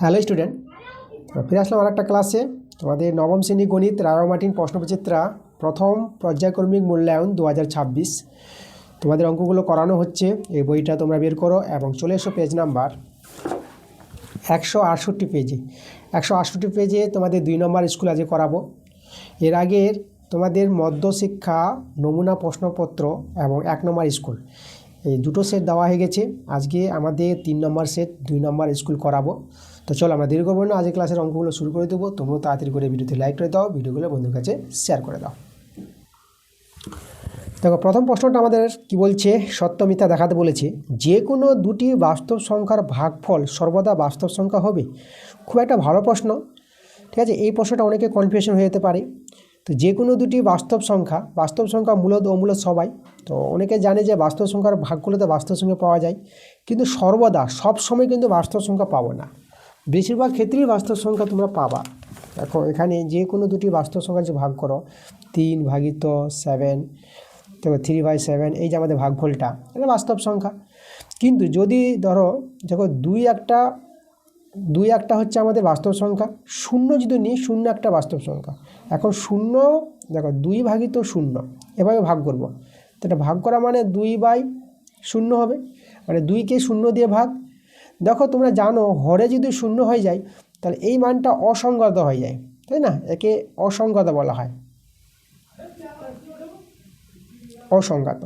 Hello student, ফিরে আসলাম আর একটা ক্লাসে। তোমাদের নবম শ্রেণী গণিত রায় মার্টিন প্রশ্নবিচিত্রা প্রথম পর্যায়ক্রমিক মূল্যায়ন 2026 তোমাদের অঙ্কগুলো করানো হচ্ছে। এই বইটা তোমরা বের করো এবং চলে এসো পেজ নাম্বার 168 পেজে। 168 পেজে তোমাদের 2 নম্বর স্কুল আজকে করাবো। এর আগের তোমাদের মধ্যশিক্ষা নমুনা প্রশ্নপত্র এবং 1 নম্বর স্কুল এই দুটো সেট দেওয়া হয়ে গেছে। আজকে আমাদের 3 নম্বর সেট 2 নম্বর স্কুল করাবো। তো চলো আমরা দেরি করবো না, আজকে ক্লাসের অঙ্কগুলো শুরু করে দেবো। তোমরাও তাড়াতাড়ি করে ভিডিওতে লাইক করে দাও, ভিডিওগুলো বন্ধুর কাছে শেয়ার করে দাও। দেখো প্রথম প্রশ্নটা আমাদের কি বলছে, সত্য মিথ্যা দেখাতে বলেছে। যে কোনো দুটি বাস্তব সংখ্যার ভাগফল সর্বদা বাস্তব সংখ্যা হবে। খুব একটা ভালো প্রশ্ন, ঠিক আছে। এই প্রশ্নটা অনেকে কনফিউশন হয়ে যেতে পারে। তো যে কোনো দুটি বাস্তব সংখ্যা মূলত অমূলত সবাই তো অনেকে জানে যে বাস্তব সংখ্যার ভাগগুলোতে বাস্তব সংখ্যা পাওয়া যায়, কিন্তু সর্বদা সব সময় কিন্তু বাস্তব সংখ্যা পাবো না। বেশিরভাগ ক্ষেত্রেই বাস্তব সংখ্যা তোমরা পাবা। দেখো এখানে যে কোনো দুটি বাস্তব সংখ্যা যে ভাগ করো 3/7, দেখো 3/7, এই যে আমাদের ভাগফলটা এটা বাস্তব সংখ্যা। কিন্তু যদি ধরো দেখো দুই একটা হচ্ছে আমাদের বাস্তব সংখ্যা, শূন্য যদি নিই, শূন্য একটা বাস্তব সংখ্যা। এখন শূন্য দেখো 2/0 এভাবে ভাগ করব। তো এটা ভাগ করা মানে 2/0 হবে, মানে 2কে 0 দিয়ে ভাগ। দেখো তোমরা জানো হরে যদি 0 হয়ে যায় তাহলে এই মানটা অসংগত হয়ে যায়, তাই না? একে অসংগত বলা হয়, অসংগত।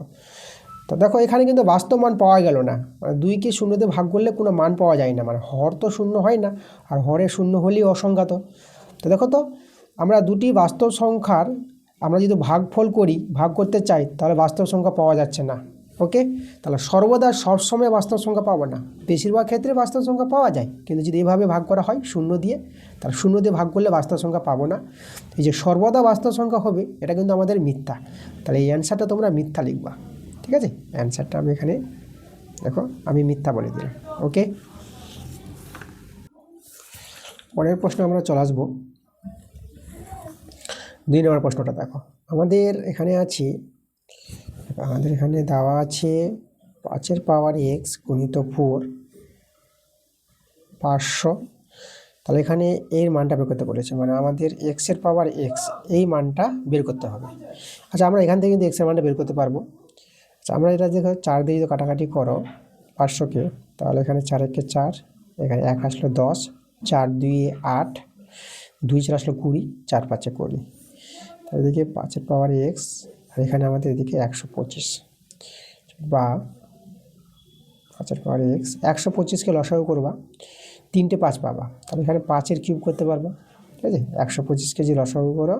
তো দেখো এখানে কিন্তু বাস্তব মান পাওয়া গেল না, মানে 2কে 0 দিয়ে ভাগ করলে কোনো মান পাওয়া যায় না, মানে হর তো 0 হয় না, আর হরে 0 হলেই অসংখ্যাত। তো দেখো তো আমরা দুটি বাস্তব সংখ্যার আমরা যদি ভাগফল করি, ভাগ করতে চাই, তাহলে বাস্তব সংখ্যা পাওয়া যাচ্ছে না। ওকে, তাহলে সর্বদা সবসময় বাস্তব সংখ্যা পাবো না, বেশিরভাগ ক্ষেত্রে বাস্তব সংখ্যা পাওয়া যায়, কিন্তু যদি এভাবে ভাগ করা হয় 0 দিয়ে, তাহলে 0 দিয়ে ভাগ করলে বাস্তব সংখ্যা পাবো না। এই যে সর্বদা বাস্তব সংখ্যা হবে, এটা কিন্তু আমাদের মিথ্যা। তাহলে এই অ্যান্সারটা তোমরা মিথ্যা লিখবা, ঠিক আছে। অ্যান্সারটা আমি এখানে দেখো আমি মিথ্যা বলে দিলাম। ওকে, পরের প্রশ্ন আমরা চলে আসবো। 2 নম্বর প্রশ্নটা দেখো আমাদের এখানে দেওয়া আছে 5 এর পাওয়ার x গুণিত 4 500। তাহলে এখানে এর মানটা বের করতে বলেছে, মানে আমাদের x এর পাওয়ার x এই মানটা বের করতে হবে। আচ্ছা আমরা এখান থেকে কিন্তু x এর মানটা বের করতে পারবো। আচ্ছা আমরা এটা দেখো 4 দিয়ে যদি কাটাকাটি করো 500কে, তাহলে এখানে 4 একে 4, এখানে 1 আসলো 10, 4 2 8, 2 4 আসলো 20, 4 5 20। তাহলে এদিকে 5 এর পাওয়ার x, আর এখানে আমাদের এদিকে 125, বা 5 এর পাওয়ার x 125কে লসাগু করবা, 3টে 5 পাবা, তাহলে এখানে 5 এর কিউব করতে পারবা, ঠিক আছে। 125কে যে লসাগু করো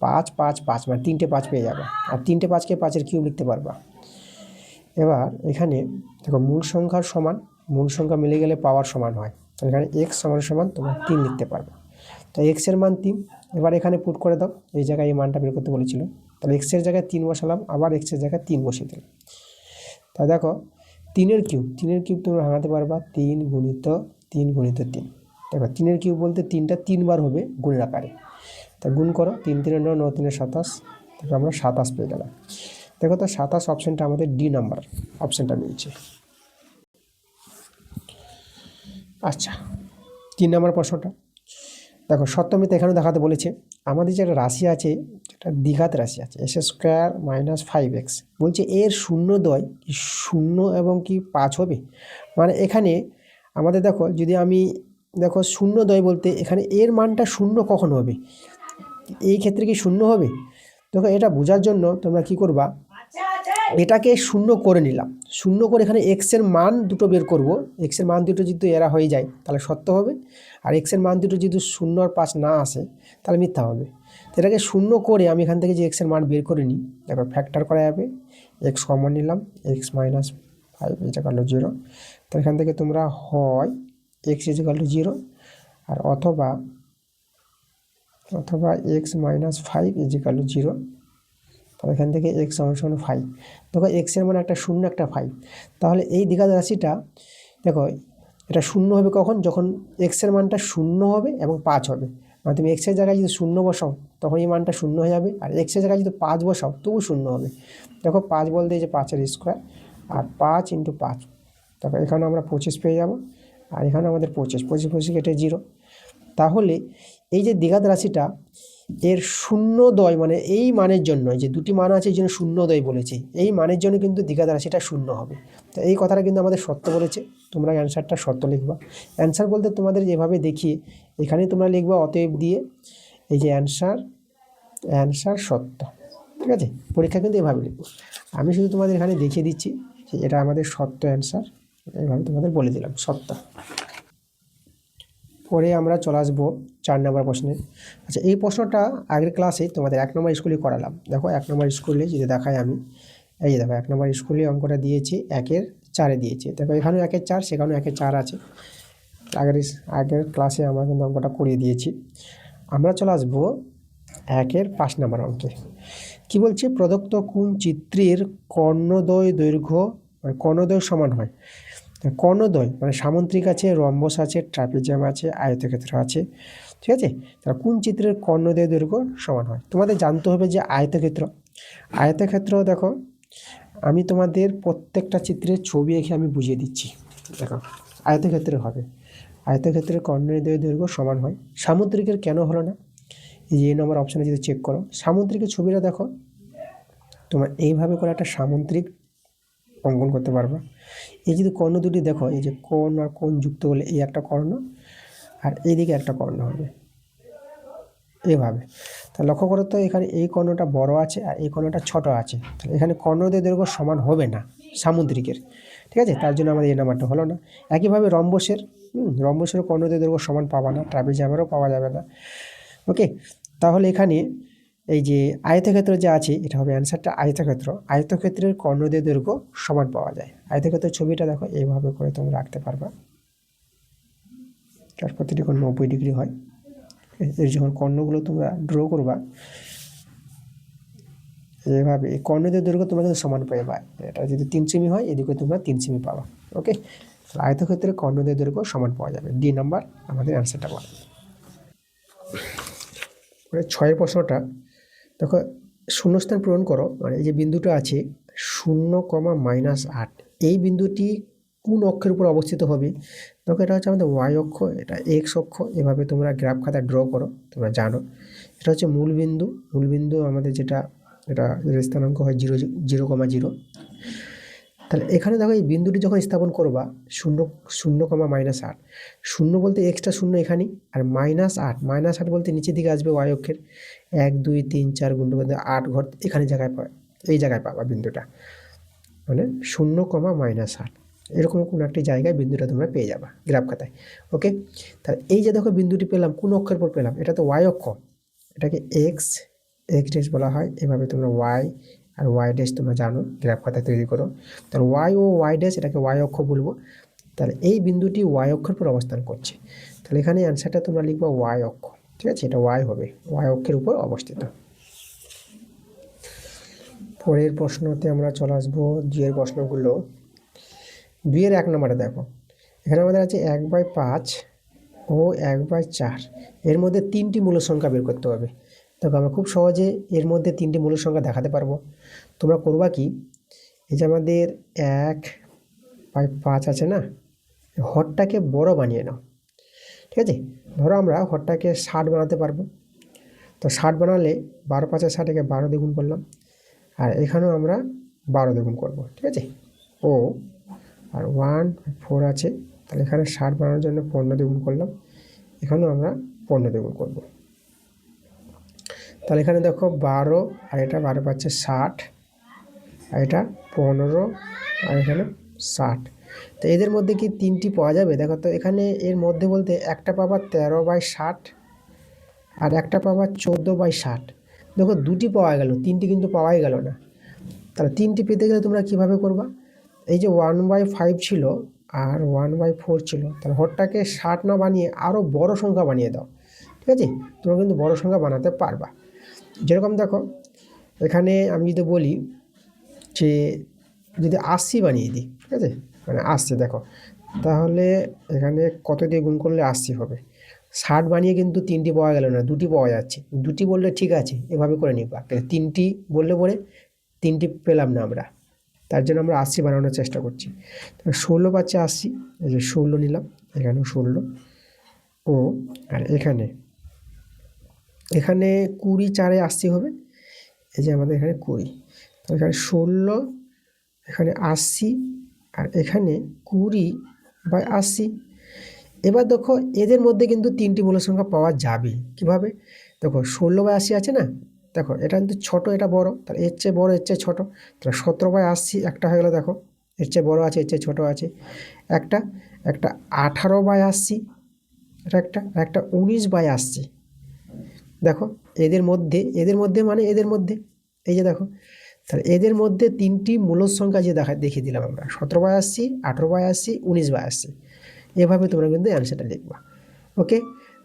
5 5 5, মানে 3টে 5 পেয়ে যাবে, আর 3টে 5কে 5 এর কিউব লিখতে পারবা। এবার এখানে দেখো মূল সংখ্যা মিলে গেলে পাওয়ার সমান হয়, তো এখানে x সমান তোমরা 3 লিখতে পারবে। তো x এর মান 3, এবার এখানে পুট করে দাও, এই জায়গায় এই মানটা বের করতে বলেছিল, তাহলে x এর জায়গায় 3 বসালাম, আবার x এর জায়গায় 3 বসিয়ে দিলাম। তা দেখো 3 এর কিউব তোমরা ভাঙাতে পারবা 3 গুণিত 3 গুণিত 3। দেখো 3 এর কিউব বলতে 3টা 3 বার হবে গুণের আকারে, তা গুণ করো, 3 3 9, 9 3 27, তারপর আমরা 27 পেয়ে গেলাম। দেখো তো 27 অপশানটা আমাদের ডি নাম্বার অপশানটা মিলছে। আচ্ছা 3 নম্বর প্রশ্নটা দেখো সত্য মিথ্যা এখানে দেখাতে বলেছে। আমাদের যে একটা রাশি আছে, একটা দ্বিঘাত রাশি আছে x² - 5x, বলছে এর শূন্যদ্বয় কি 0 এবং কি 5 হবে। মানে এখানে আমাদের দেখো যদি আমি দেখো শূন্যদ্বয় বলতে এখানে এর মানটা 0 কখন হবে, এই ক্ষেত্রে কি 0 হবে। দেখো এটা বোঝার জন্য তোমরা কি করবা, এটাকে 0 করে নিলাম, 0 করে এখানে x এর মান দুটো বের করব। x এর মান দুটো যদি এরা হয়ে যায় তাহলে সত্য হবে, আর x এর মান দুটো যদি 0 আর 5 না আসে তাহলে মিথ্যা হবে। তো এটাকে 0 করে আমি এখান থেকে যে x এর মান বের করে নিই, দেখো ফ্যাক্টর করা যাবে, x কমন নিলাম, x - 5 = 0। তো এখান থেকে তোমরা হয় x = 0, আর অথবা x - 5 = 0। তাহলে এখান থেকে x = 5। দেখো x এর মানে একটা 0 একটা 5, তাহলে এই দ্বিঘাত রাশিটা দেখো এটা 0 হবে কখন, যখন x এর মানটা 0 হবে এবং 5 হবে। মানে তুমি x এর জায়গায় যদি 0 বসাও তখন এই মানটা 0 হয়ে যাবে, আর x এর জায়গায় যদি 5 বসাও তবু 0 হবে। দেখো 5 বলতে এই যে 5 এর স্কোয়ার, আর 5 × 5, তারপর এখানে আমরা 25 পেয়ে যাব, আর এখানে আমাদের 25, 25 কেটে 0। তাহলে এই যে দ্বিঘাত রাশিটা এর শূন্যদ্বয় মানে এই মানের জন্য, যে দুটি মান আছে এই জন্য শূন্যদ্বয় বলেছে, এই মানের জন্য কিন্তু দ্বিঘাত রাশিটা শূন্য হবে। তো এই কথাটা কিন্তু আমাদের সত্য বলেছে, তোমরা অ্যান্সারটা সত্য লিখবা। অ্যান্সার বলতে তোমাদের যেভাবে দেখিয়ে এখানে তোমরা লিখবা অতএব দিয়ে এই যে অ্যান্সার সত্য, ঠিক আছে। পরীক্ষা কিন্তু এভাবে লিখবো, আমি শুধু তোমাদের এখানে দেখিয়ে দিচ্ছি যে এটা আমাদের সত্য অ্যান্সার, এইভাবে তোমাদের বলে দিলাম সত্য। পরে আমরা চলে আসবো 4 নম্বর প্রশ্নে। আচ্ছা, এই প্রশ্নটা আগের ক্লাসে তোমাদের 1 নম্বর স্কুলে করালাম। দেখো 1 নম্বর স্কুলে যদি দেখাই আমি, এই যে দেখো 1 নম্বর স্কুলে অঙ্কটা দিয়েছি 1-এর 4-এ দিয়েছি। দেখো এখানেও 1-এর 4, সেখানেও 1-এর 4 আছে। আগের ক্লাসে আমরা কিন্তু অঙ্কটা করিয়ে দিয়েছি। আমরা চলে আসবো 1-এর 5 নম্বর অঙ্কে। কি বলছে, প্রদত্ত কোন চিত্রের কর্ণদ্বয় দৈর্ঘ্য কর্ণদ্বয় সমান হয়। কর্ণদ্বয় মানে সামুদ্রিক আছে, রম্বস আছে, ট্রাপিজিয়াম আছে, আয়তক্ষেত্র আছে, ঠিক আছে। তাহলে কোন চিত্রের কর্ণদ্বয় দৈর্ঘ্য সমান হয়, তোমাদের জানতে হবে যে আয়তক্ষেত্র দেখো আমি তোমাদের প্রত্যেকটা চিত্রের ছবি এঁকে আমি বুঝিয়ে দিচ্ছি। দেখো আয়তক্ষেত্রের হবে, আয়তক্ষেত্রের কর্ণদ্বয় দৈর্ঘ্য সমান হয়। সামুদ্রিকের কেন হলো না, এই যে নম্বর অপশানে যদি চেক করো, সামুদ্রিকের ছবিটা দেখো তোমার এইভাবে করে একটা সামুদ্রিক অঙ্কন করতে পারবা। এই যদি কর্ণ দুটি দেখো, এই যে কোণ আর কোণ যুক্ত হলে এই একটা কর্ণ আর এইদিকে একটা কর্ণ হবে এইভাবে। তা লক্ষ্য করো তো এখানে এই কর্ণটা বড় আছে আর এই কর্ণটা ছোট আছে, তাহলে এখানে কর্ণদের দৈর্ঘ্য সমান হবে না সামুদ্রিকের, ঠিক আছে। তার জন্য আমাদের এই নাম্বারটা হলো না। একইভাবে রম্বসেরও কর্ণদের দৈর্ঘ্য সমান পাবা না, ট্রাপিজিয়ামেরও পাওয়া যাবে না। ওকে, তাহলে এখানে এই যে আয়তক্ষেত্র যে আছে এটা হবে অ্যান্সারটা আয়তক্ষেত্রের কর্ণদের দৈর্ঘ্য সমান পাওয়া যায়। আয়তক্ষেত্রের ছবিটা দেখো এইভাবে করে তোমরা রাখতে পারবা, তার প্রতিটি কোণ 90 ডিগ্রি হয়। এর যখন কর্ণগুলো তোমরা ড্র করবা এইভাবে, এই কর্ণদের দৈর্ঘ্য তোমরা কিন্তু সমান পাবা। এটা যদি 3 সেমি হয় এদিকে তোমরা 3 সেমি পাবা। ওকে, আয়তক্ষেত্রে কর্ণদের দৈর্ঘ্য সমান পাওয়া যাবে। ডি নাম্বার আমাদের অ্যান্সারটা বলে। 6-এর প্রশ্নটা দেখো, শূন্যস্থান পূরণ করো, মানে এই যে বিন্দুটা আছে 0,-8, এই বিন্দুটি কোন অক্ষের উপর অবস্থিত হবে। দেখো এটা হচ্ছে আমাদের ওয়াই অক্ষ, এটা এক্স অক্ষ। এভাবে তোমরা গ্রাফ খাতা ড্র করো, তোমরা জানো এটা হচ্ছে মূল বিন্দু আমাদের যেটা, এটা স্থানাঙ্ক হয় 0,0। তাহলে এখানে দেখো এই বিন্দুটি যখন স্থাপন করবা 0,-8, 0 বলতে এক্সটা 0 এখানেই, আর -8 বলতে নিচের দিকে আসবে ওয়াই অক্ষের 1 2 3 4 গুণ বলতে 8 ঘর এখানে জায়গায় পাবে, এই জায়গায় পাবা বিন্দুটা, মানে 0,-8 এরকম কোনো একটি জায়গায় বিন্দুটা তোমরা পেয়ে যাবা গ্রাফ খাতায়। ওকে, তাহলে এই যে দেখো বিন্দুটি পেলাম কোন অক্ষের পর পেলাম, এটা তো ওয়াই অক্ষ, এটাকে এক্স ড্যাশ বলা হয়। এভাবে তোমরা ওয়াই আর ওয়াই ড্যাশ তোমরা জানো, গ্রাফ খাতা তৈরি করো। তাহলে ওয়াই ও ওয়াই ড্যাশ এটাকে ওয়াই অক্ষ বলবো। তাহলে এই বিন্দুটি ওয়াই অক্ষের উপর অবস্থান করছে, তাহলে এখানে অ্যান্সারটা তোমরা লিখবা ওয়াই অক্ষ, ঠিক আছে। এটা ওয়াই হবে, ওয়াই অক্ষের উপর অবস্থিত। পরের প্রশ্নতে আমরা চলে আসবো 2-এর প্রশ্নগুলো। 2-এর 1 নম্বরে দেখো, এখানে আমাদের আছে 1/5 ও 1/4, এর মধ্যে 3টি মূল সংখ্যা বের করতে হবে। দেখো আমরা খুব সহজে এর মধ্যে 3টি মূল সংখ্যা দেখাতে পারবো। তোমরা করবা কি, এই যে আমাদের 1/5 আছে না, হরটাকে বড় বানিয়ে নাও, ঠিক আছে। ধরো আমরা হরটাকে 60 বানাতে পারবো, তো 60 বানালে 12 5 60, 12 দ্বিগুণ করলাম, আর এখানেও আমরা 12 দ্বিগুণ করবো, ঠিক আছে। ও আর 1/4 আছে, তাহলে এখানে 60 বানানোর জন্য 15 দ্বিগুণ করলাম, এখানেও আমরা 15 দ্বিগুণ করবো। তাহলে এখানে দেখো 12 আর এটা 12 পাচ্ছে 60, আর এটা 15 আর এখানে 60। তো এদের মধ্যে কি 3টি পাওয়া যাবে? দেখো তো এখানে এর মধ্যে বলতে একটা পাবা 13/60 আর একটা পাবা 14/60। দেখো 2টি পাওয়া গেল, 3টি কিন্তু পাওয়াই গেল না। তাহলে 3টি পেতে গেলে তোমরা কিভাবে করবা, এই যে 1/5 ছিল আর 1/4 ছিল, তাহলে হরটাকে 60 না বানিয়ে আরও বড় সংখ্যা বানিয়ে দাও, ঠিক আছে। তোমরা কিন্তু বড় সংখ্যা বানাতে পারবা। যেরকম দেখো এখানে আমি যদি বলি যে যদি 80 বানিয়ে দিই, ঠিক আছে, মানে 80 দেখো, তাহলে এখানে কত দিয়ে গুণ করলে 80 হবে। 60 বানিয়ে কিন্তু 3টি পাওয়া গেল না, 2টি পাওয়া যাচ্ছে। 2টি বললে ঠিক আছে, এভাবে করে নিবা। 3টি বললে পরে 3টি পেলাম না আমরা, তার জন্য আমরা 80 বানানোর চেষ্টা করছি। 16 পাচ্ছে 80, এই যে 16 নিলাম, এখানেও 16 ও আর এখানে 20 4 80 হবে। এই যে আমাদের এখানে 20, তো এখানে 16, এখানে 80 আর এখানে 20/80। এবার দেখো এদের মধ্যে কিন্তু 3টি মূল সংখ্যা পাওয়া যাবে। কিভাবে? দেখো 16/80 আছে না, দেখো এটা কিন্তু ছোট, এটা বড়, তাহলে এর চেয়ে বড় এর চেয়ে ছোট, তাহলে 17/80 একটা হয়ে গেল। দেখো এর চেয়ে বড় আছে এর চেয়ে ছোট আছে একটা, একটা 18/80 এটা একটা, আর একটা 19/80। দেখো এদের মধ্যে মানে এদের মধ্যে, এই যে দেখো, তাহলে এদের মধ্যে 3টি মূল সংখ্যা যে দেখিয়ে দিলাম আমরা, 17/80, 18/80, 19/80। এভাবে তোমরা কিন্তু অ্যান্সারটা লিখবা। ওকে,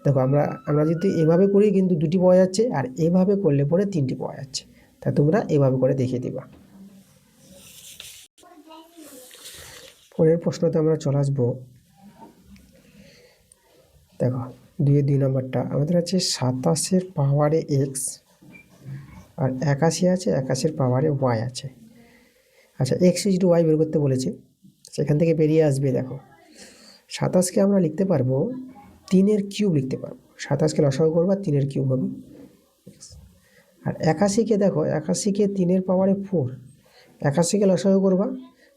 দেখো আমরা যদি এভাবে করি কিন্তু 2টি পাওয়া যাচ্ছে, আর এভাবে করলে পরে 3টি পাওয়া যাচ্ছে। তা তোমরা এভাবে করে দেখিয়ে দিবা। পরের প্রশ্নতে আমরা চলে আসবো। দেখো 2 নম্বরটা আমাদের আছে 27-এর পাওয়ারে x আর 81 আছে, 81-এর পাওয়ারে y আছে। আচ্ছা x = y বের করতে বলেছে, সেখান থেকে বেরিয়ে আসবে। দেখো 27কে আমরা লিখতে পারবো 3-এর কিউব লিখতে পারবো। 27কে লসাগু করবা 3-এর কিউব হবে। আর 81কে দেখো, 81কে 3-এর পাওয়ারে 4, 81কে লসাগু করবা।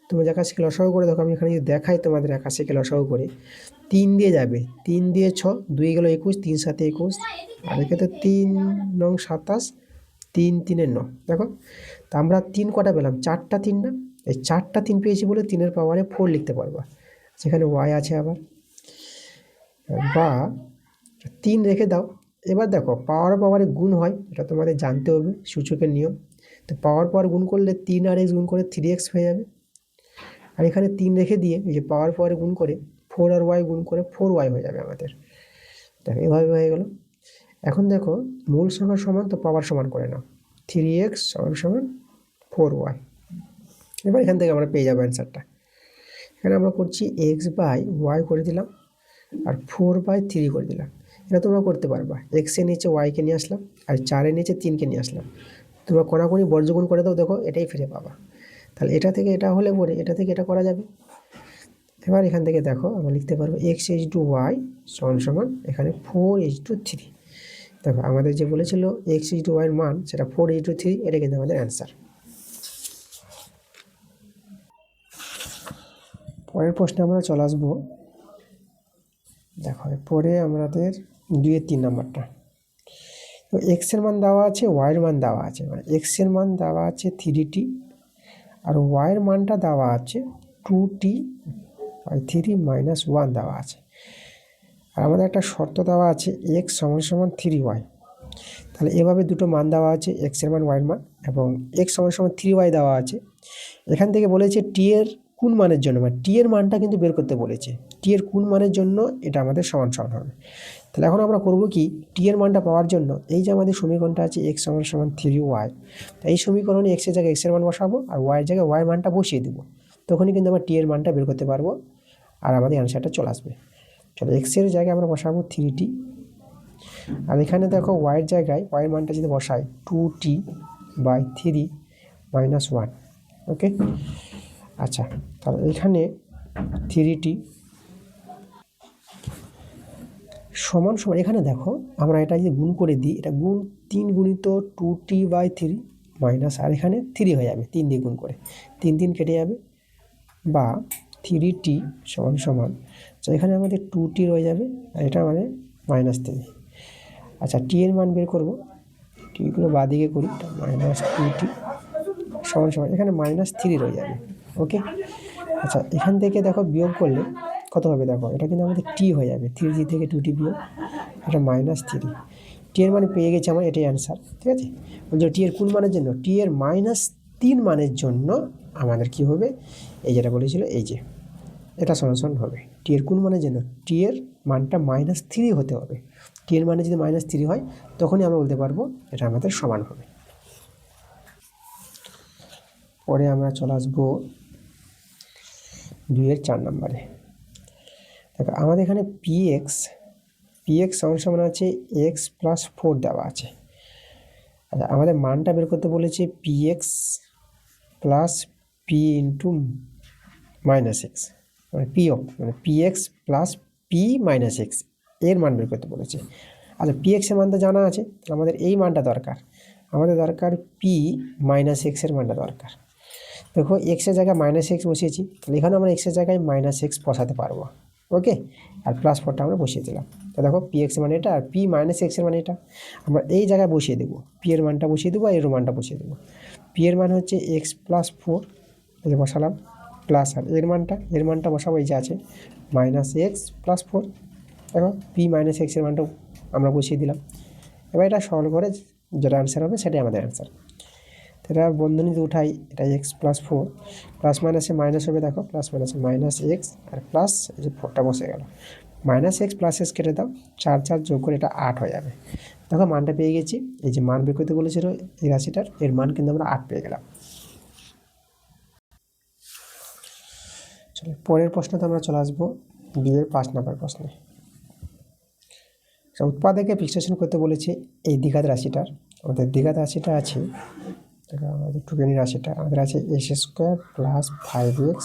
তুমি 81কে লসাগু করে দেখো, আমি এখানে যদি দেখাই তোমাদের 81কে লসাগু করে, 3 দিয়ে যাবে, 3 দিয়ে 6, 2 গেল 21, 3 7 21, আর এক্ষেত্রে 3 9 27, 3 3 9। দেখো তা আমরা 3 কটা পেলাম, 4টা 3 না, এই 4টা 3 পেয়েছি বলে 3-এর পাওয়ারে 4 লিখতে পারবা। সেখানে y আছে আবার, বা 3 রেখে দাও। এবার দেখো পাওয়ারে গুণ হয়, এটা তোমাদের জানতে হবে, সূচকের নিয়ম। তো পাওয়ার গুণ করলে 3 আর x গুণ করে 3x হয়ে যাবে। আর এখানে 3 রেখে দিয়ে এই যে পাওয়ারে গুণ করে 4 আর y গুণ করে 4y হয়ে যাবে আমাদের। দেখো এভাবে হয়ে গেল। এখন দেখো মূল সংখ্যা সমান, তো পাওয়ার সমান করে নাও, 3x = 4y। এবার এখান থেকে আমরা পেয়ে যাবো অ্যান্সারটা। এখানে আমরা করছি x/y করে দিলাম আর 4/3 করে দিলাম। এটা তোমরা করতে পারবা, x-এর নিচে y-কে নিয়ে আসলাম আর 4-এর নিচে 3-কে নিয়ে আসলাম। তোমরা কোনাকুনি বর্গগুণ করে দাও, দেখো এটাই ফিরে পাবা। তাহলে এটা থেকে এটা হলে পরে এটা থেকে এটা করা যাবে। এবার এখান থেকে দেখো আমরা লিখতে পারবো x/y = এখানে 4/3। দেখো আমাদের যে বলেছিল x/y এর মান, সেটা 4/3, এটা কিন্তু আমাদের অ্যান্সার। পরের প্রশ্নে আমরা চলে আসবো। দেখো পরে আমাদের 2-3 নম্বরটা। তো x-এর মান দেওয়া আছে, y-এর মান দেওয়া আছে, মানে x-এর মান দেওয়া আছে 3t আর y-এর মানটা দেওয়া আছে 2t/3 - 1 দেওয়া আছে। আর আমাদের একটা শর্ত দেওয়া আছে x = 3y। তাহলে এভাবে দুটো মান দেওয়া আছে, x-এর মান y-এর মান, এবং x = 3y দেওয়া আছে। এখান থেকে বলেছে t এর কোন মানের জন্য, মানে t এর মানটা কিন্তু বের করতে বলেছে। t এর কোন মানের জন্য এটা আমাদের সমান হবে। তাহলে এখন আমরা করব কি, t এর মানটা পাওয়ার জন্য এই যে আমাদের সমীকরণটা আছে x = 3y, এই সমীকরণে x এর জায়গায় x এর মান বসাবো আর y এর জায়গায় y এর মানটা বসিয়ে দেবো। তখনই কিন্তু আমরা t এর মানটা বের করতে পারবো আর আমাদের অ্যান্সারটা চলে আসবে। চলো x এর জায়গায় আমরা বসাবো 3t, আর এখানে দেখো y এর জায়গায় y এর মানটা যদি বসাই 2t/3 - 1। ওকে, আচ্ছা তাহলে এখানে 3t সমান, এখানে দেখো আমরা এটা যদি গুণ করে দিই, এটা গুণ 3 গুণিত 2t/3 মাইনাস, আর এখানে 3 হয়ে যাবে 3 দিয়ে গুণ করে, 3 3 কেটে যাবে, বা 3t = তো এখানে আমাদের 2t রয়ে যাবে আর এটা মানে -3। আচ্ছা t এর মান বের করবো, টিগুলো বাদিকে করি, -2t = এখানে -3 রয়ে যাবে। ওকে, আচ্ছা এখান থেকে দেখো বিয়োগ করলে কত হবে, দেখো এটা কিন্তু আমাদের t হয়ে যাবে, 3t থেকে 2t বিয়োগ, এটা -3। t এর মানে পেয়ে গেছি আমরা, এটাই অ্যান্সার। ঠিক আছে, বলছো t এর কোন মানের জন্য, t এর -3 মানের জন্য আমাদের কি হবে, এই যেটা বলেছিল এই যে এটা সমান হবে। t এর কোন মানের জন্য, t এর মানটা -3 হতে হবে। t এর মানে যদি -3 হয় তখনই আমরা বলতে পারবো এটা আমাদের সমান হবে। পরে আমরা চলে আসবো 2-4 নম্বরে। দেখো আমাদের এখানে px সমান আছে x + 4 দেওয়া আছে। আচ্ছা আমাদের মানটা বের করতে বলেছে px + p × -x, মানে p, মানে px + পি মাইনাস এক্স এর মান বের করতে বলেছে। আচ্ছা পি এক্সের মান তো জানা আছে, আমাদের এই মানটা দরকার, আমাদের দরকার পি মাইনাস এক্সের মানটা দরকার। দেখো এক্সের জায়গায় মাইনাস এক্স বসিয়েছি, তাহলে এখানে আমরা এক্সের জায়গায় মাইনাস এক্স বসাতে পারবো। ওকে, আর প্লাস 4টা আমরা বসিয়ে দিলাম। তো দেখো পি এক্সের মানে এটা আর পি মাইনাস এক্সের মানে এটা, আমরা এই জায়গায় বসিয়ে দেবো, পি এর মানটা বসিয়ে দেবো আর এর মানটা বসিয়ে দেবো। পি এর মান হচ্ছে এক্স প্লাস 4, এই যে বসালাম, প্লাস আর এর মানটা বসাবো এই যে আছে মাইনাস এক্স প্লাস 4। দেখো পি মাইনাস এক্সের মানটাও আমরা বসিয়ে দিলাম। এবার এটা সলভ করে যেটা অ্যান্সার হবে সেটাই আমাদের অ্যান্সার। এটা বন্ধনীতে উঠাই, এটা এক্স প্লাস 4, প্লাস মাইনাসে মাইনাস হবে, দেখো প্লাস মাইনাসে মাইনাস এক্স আর প্লাস এই যে 4টা বসে গেল, মাইনাস এক্স প্লাস এক্স কেটে দাও, 4 যোগ করে এটা 8 হয়ে যাবে। দেখো মানটা পেয়ে গেছি, এই যে মান বের করতে বলেছিল এই রাশিটার, এর মান কিন্তু আমরা 8 পেয়ে গেলাম। চলো পরের প্রশ্নতে আমরা চলে আসবো বিয়ের 5 নম্বর প্রশ্নে। উৎপাদকে বিশ্লেষণ করতে বলেছে এই দ্বিঘাত রাশিটার, আমাদের দ্বিঘাত রাশিটা আছে, আমাদের টুকেনি রাশিটা আমাদের আছে S square plus 5x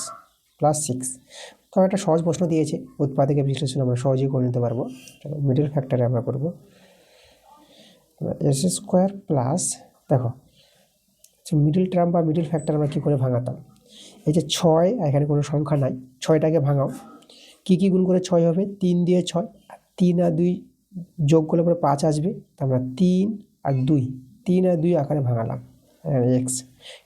plus 6। তো একটা সহজ প্রশ্ন দিয়েছে, উৎপাদকে বিশ্লেষণ আমরা সহজেই করে নিতে পারবো। মিডল ফ্যাক্টরে আমরা করবো এস স্কোয়ার প্লাস, দেখো মিডল টার্ম বা মিডল ফ্যাক্টর আমরা কী করে ভাঙাতাম, এই যে 6, এখানে কোনো সংখ্যা নাই, 6টাকে ভাঙাও, কী কী গুণ করে 6 হবে, 3 দিয়ে 6, 3 আর 2 যোগ করলে পরে 5 আসবে, তো আমরা 3 আর 2 আকারে ভাঙালাম এক্স,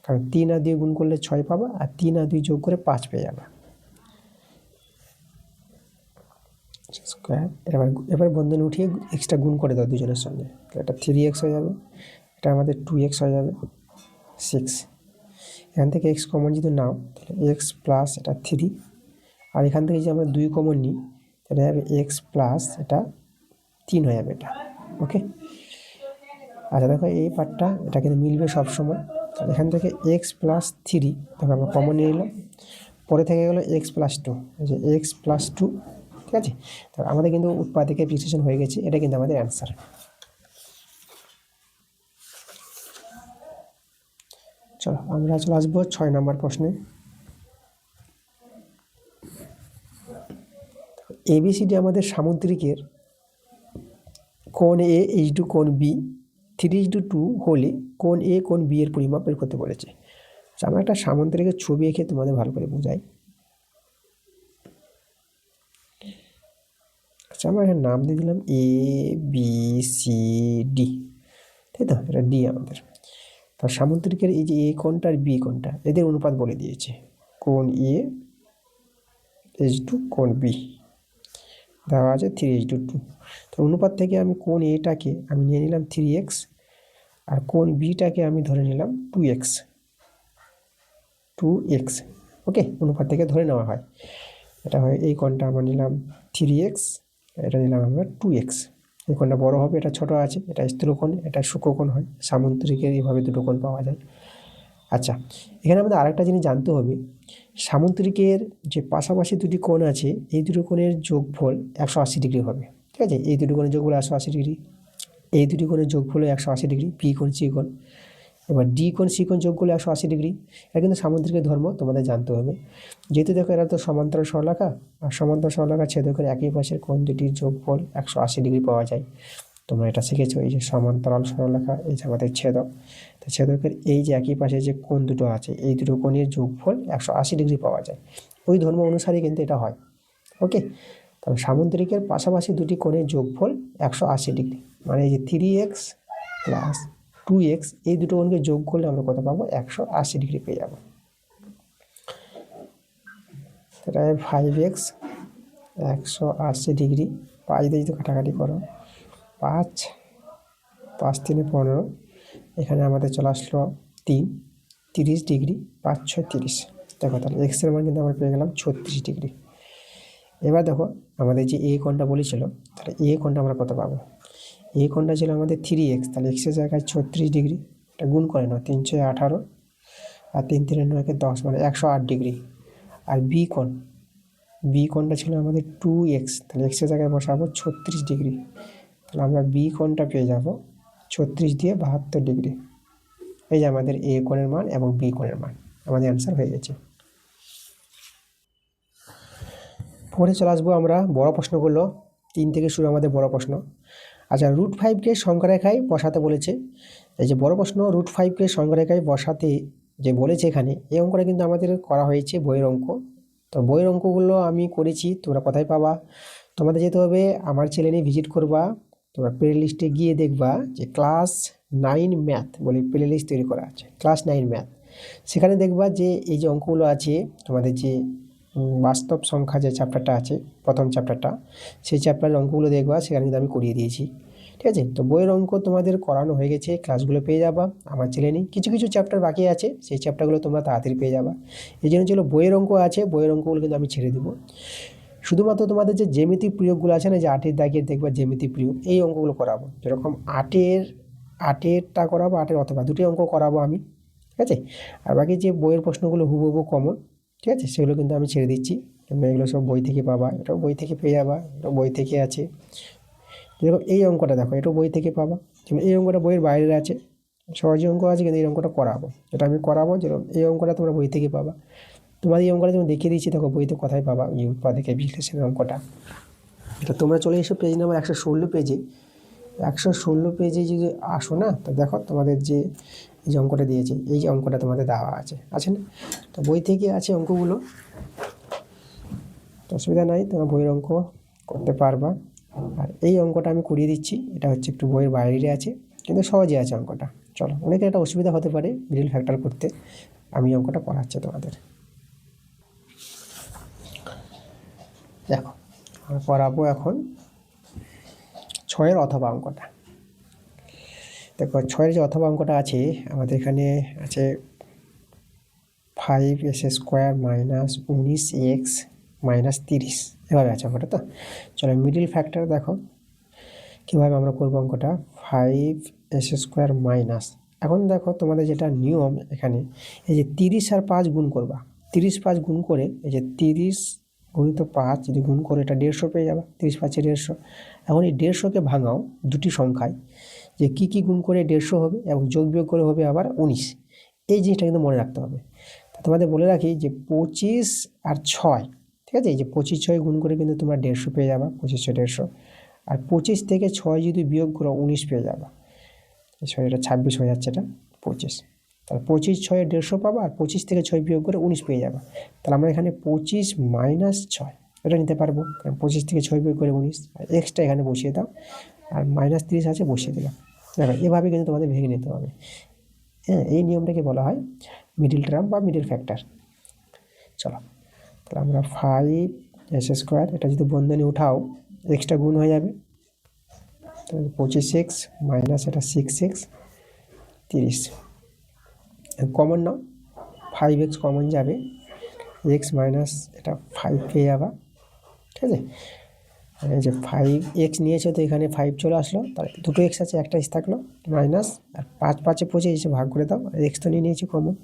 কারণ 3 আর 2 গুণ করলে 6 পাবা আর 3 আর 2 যোগ করে 5 পেয়ে যাবে স্কোয়ার। এবার বন্ধনী উঠিয়ে এক্সটা গুণ করে দাও দুজনের সঙ্গে, এটা 3x হয়ে যাবে, এটা আমাদের 2x হয়ে যাবে 6। এখান থেকে এক্স কমন যদি নাও তাহলে এক্স প্লাস এটা 3, আর এখান থেকে যদি আমরা 2 কমন নিই তাহলে যাবে এক্স প্লাস এটা 3 হয়ে যাবে এটা। ওকে, আচ্ছা দেখো এই পার্টটা এটা কিন্তু মিলবে সবসময়, তাহলে এখান থেকে এক্স প্লাস 3 দেখো আমরা কমন নিয়ে নিলাম, পরে থেকে গেলো এক্স প্লাস 2, এই যে এক্স প্লাস 2, ঠিক আছে। তো আমাদের কিন্তু উৎপাদকে বিশ্লেষণ হয়ে গেছে, এটা কিন্তু আমাদের অ্যান্সার। চলো আমরা চলে আসবো 6 নম্বর প্রশ্নে। এবিসিডি আমাদের সামুদ্রিকের কোণ এ ইজ টু কোণ বি 3:2 হলে কোণ এ কোণ বি এর পরিমাপ বের করতে বলেছে। আচ্ছা আমরা একটা সামুদ্রিকের ছবি এঁকে তোমাদের ভালো করে বোঝাই। আচ্ছা আমরা এখানে নাম দিয়ে দিলাম এ বি সি ডি, তাই তো, এটা ডি আমাদের। তো সামুদ্রিকের এই যে এ কোণটা আর বি কোণটা এদের অনুপাত বলে দিয়েছে, কোণ এ ইজ টু কোণ বি দেওয়া আছে 3:2। তো অনুপাত থেকে আমি কোণ এটাকে আমি নিয়ে নিলাম 3x আর কোণ বিটাকে আমি ধরে নিলাম 2x। ওকে, অনুপাত থেকে ধরে নেওয়া হয়, এটা হয় এই কোণটা আমরা নিলাম 3x, এটা নিলাম আমরা 2x। এই কোণটা বড় হবে, এটা ছোট আছে, এটা স্থূলকোণ, এটা সূক্ষ্মকোণ হয়, সামুদ্রিকের এইভাবে দুটো কোণ পাওয়া যায়। আচ্ছা এখানে আমাদের আরেকটা জিনিস জানতে হবে, সামুদ্রিকের যে পাশাপাশি দুটি কোণ আছে এই দুটো কোণের যোগফল 180 ডিগ্রি হবে, ঠিক আছে। এই দুটি কোণের যোগফল 180 ডিগ্রি, এই দুটি কোণের যোগফল 180 ডিগ্রি, পি কোণ সি কোণ। এবার ডি কোণ সি কোণ যোগ করলে 180 ডিগ্রি। এটা কিন্তু সামুদ্রিকের ধর্ম তোমাদের জানতে হবে, যেহেতু দেখো এরা তো সমান্তরাল সরলরেখা, আর সমান্তরাল সরলরেখা ছেদকের একই পাশের কোণ দুটির যোগফল 180 ডিগ্রি পাওয়া যায়। তোমরা এটা শিখেছো, এই যে সমান্তরাল সরলরেখা, এই যে আমাদের ছেদক, তো ছেদকের এই যে একই পাশে যে কোণ দুটো আছে এই দুটো কোণের যোগফল 180 ডিগ্রি পাওয়া যায়, ওই ধর্ম অনুসারে কিন্তু এটা হয়। ওকে, তবে সামুদ্রিকের পাশাপাশি দুটি কোণের যোগফল 180 ডিগ্রি, মানে এই যে 3x প্লাস 2x এই দুটো কোণকে যোগ করলে আমরা কত পাবো, 180 ডিগ্রি পেয়ে যাবো। সেটা 5x 180 ডিগ্রি, 5 দিয়ে যদি কাটাকাটি করো 5 5 3 15, এখানে আমাদের চলে আসলো 30 ডিগ্রি, 5 6 30। দেখো তাহলে এক্সের মান কিন্তু আমরা পেয়ে গেলাম 36 ডিগ্রি। এবার দেখো আমাদের যে এ কোণটা বলেছিল, তাহলে এ কোণটা আমরা কত পাবো, এ কোণটা ছিল আমাদের 3x, তাহলে এক্সের জায়গায় 36 ডিগ্রি, এটা গুণ করে নাও 3 6 18 আর 3 3 9 10, মানে 108 ডিগ্রি। আর বি কোণটা ছিল আমাদের 2x, তাহলে এক্সের জায়গায় বসাবো 36 ডিগ্রি, তাহলে আমরা বি কোণটা পেয়ে যাব 36 দিয়ে 72 ডিগ্রি। এই যে আমাদের এ কোণের মান এবং বি কোণের মান, আমাদের অ্যান্সার হয়ে গেছে। পরে চলে আসবো আমরা বড় প্রশ্নগুলো। 3 থেকে শুরু আমাদের বড় প্রশ্ন। আচ্ছা, √5কে সংখ্যারেখায় বসাতে বলেছে। এই যে বড় প্রশ্ন, √5কে সংখ্যারেখায় বসাতে যে বলেছে এখানে, এই অঙ্কটা কিন্তু আমাদের করা হয়েছে বইয়ের অঙ্ক। তো বইয়ের অঙ্কগুলো আমি করেছি, তোমরা কোথায় পাবা? তোমাদের যেতে হবে আমার চ্যানেলে ভিজিট করবা, তোমরা প্লে লিস্টে গিয়ে দেখবা যে ক্লাস 9 ম্যাথ বলে প্লে লিস্ট তৈরি করা আছে, ক্লাস 9 ম্যাথ। সেখানে দেখবা যে এই যে অঙ্কগুলো আছে, তোমাদের যে বাস্তব সংখ্যা যে চ্যাপ্টারটা আছে, প্রথম চ্যাপ্টারটা, সেই চ্যাপ্টারের অঙ্কগুলো দেখবা, সেখানে কিন্তু আমি করিয়ে দিয়েছি। ঠিক আছে? তো বইয়ের অঙ্ক তোমাদের করানো হয়ে গেছে, ক্লাসগুলো পেয়ে যাবা আমার চ্যানেলে। কিছু কিছু চ্যাপ্টার বাকি আছে, সেই চ্যাপ্টারগুলো তোমরা তাড়াতাড়ি পেয়ে যাবা। এই জন্য যেগুলো বইয়ের অঙ্ক আছে, বইয়ের অঙ্কগুলো কিন্তু আমি ছেড়ে দেবো। শুধুমাত্র তোমাদের যে জ্যামিতিক প্রয়োগগুলো আছে না, যে 8-এর দাগের দেখবা জ্যামিতিক প্রয়োগ, এই অঙ্কগুলো করাবো। যেরকম 8-এরটা করাবো, 8-এর অথবা দুটি অঙ্ক করাবো আমি। ঠিক আছে? আর বাকি যে বইয়ের প্রশ্নগুলো হুবহু কমন, ঠিক আছে, সেগুলো কিন্তু আমি ছেড়ে দিচ্ছি। তোমরা এগুলো সব বই থেকে পাবা, এটাও বই থেকে পেয়ে যাবা, এটাও বই থেকে আছে। যেরকম এই অঙ্কটা দেখো, এটাও বই থেকে পাবা। যেমন এই অঙ্কটা বইয়ের বাইরের আছে, সহজে অঙ্ক আছে, কিন্তু এই অঙ্কটা করাবো, এটা আমি করাবো। যেরকম এই অঙ্কটা তোমরা বই থেকে পাবা। তোমাদের এই অঙ্কটা যেমন দেখিয়ে দিচ্ছি, দেখো বইতে কোথায় পাবা এই উৎপাদকের বিশ্লেষণের অঙ্কটা। এটা তোমরা চলে এসো পেজ নাম্বার 116 পেজে। 116 পেজে যদি আসো না, তো দেখো তোমাদের যে এই যে অঙ্কটা দিয়েছে, এই যে অঙ্কটা তোমাদের দেওয়া আছে না? তো বই থেকে আছে অঙ্কগুলো, তো অসুবিধা নাই, তোমরা বইয়ের অঙ্ক করতে পারবা। আর এই অঙ্কটা আমি করিয়ে দিচ্ছি, এটা হচ্ছে একটু বইয়ের বাইরে আছে, কিন্তু সহজে আছে অঙ্কটা। চলো, অনেকের একটা অসুবিধা হতে পারে মিডল ফ্যাক্টর করতে, আমি অঙ্কটা করাচ্ছি তোমাদের। দেখো, আমি করাবো এখন 6-এর অথবা অঙ্কটা। দেখো 6-এর যে অথবা অঙ্কটা আছে, আমাদের এখানে আছে 5s² - 19x - 30, এভাবে আছে অঙ্কটা। তো চলো মিডল ফ্যাক্টর দেখো কীভাবে আমরা করবো অঙ্কটা। 5s² মাইনাস, এখন দেখো তোমাদের যেটা নিয়ম এখানে, এই যে 30 আর 5 গুণ করবা। 30 5 গুণ করে, এই যে 30 গুণিত 5 যদি গুণ করে, এটা 150 পেয়ে যাবে। 30 5 150। এখন এই 150কে ভাঙাও দুটি সংখ্যায়, যে কী কী গুণ করে 150 হবে এবং যোগ বিয়োগ করে হবে আবার 19। এই জিনিসটা কিন্তু মনে রাখতে হবে। তোমাদের বলে রাখি যে 25 আর 6, ঠিক আছে, এই যে 25 6 গুণ করে কিন্তু তোমরা 150 পেয়ে যাবা, 25 6 150। আর 25 থেকে 6 যদি বিয়োগ করো 19 পেয়ে যাবা। এটা 26 হয়ে যাচ্ছে, এটা 25। তাহলে 25 6 150 পাবা, আর 25 থেকে 6 বিয়োগ করে 19 পেয়ে যাবা। তাহলে আমরা এখানে 25 - 6 এটা নিতে পারবো, কারণ 25 থেকে 6 বিয়োগ করে 19, আর এক্সট্রা এখানে বসিয়ে দাও, আর -30 আছে বসিয়ে দিলাম। দেখো এভাবে কিন্তু তোমাদের ভেঙে নিতে হবে। হ্যাঁ, এই নিয়মটাকে বলা হয় মিডিল টার্ম বা মিডিল ফ্যাক্টর। চলো, তাহলে আমরা 5s², এটা যদি বন্ধনী উঠাও, এক্সট্রা গুণ হয়ে যাবে, তাহলে 25x মাইনাস এটা 6x 30। কমন নাও, 5x কমন যাবে, x মাইনাস এটা 5 পেয়ে যাবা। ঠিক আছে? এই যে 5x নিয়েছে, তো এখানে 5 চলে আসলো, তাহলে দুটো x আছে, একটা x থাকলো মাইনাস, আর 5 5 25 এসে ভাগ করে দাও, আর x তো নিয়ে নিয়েছি কমন,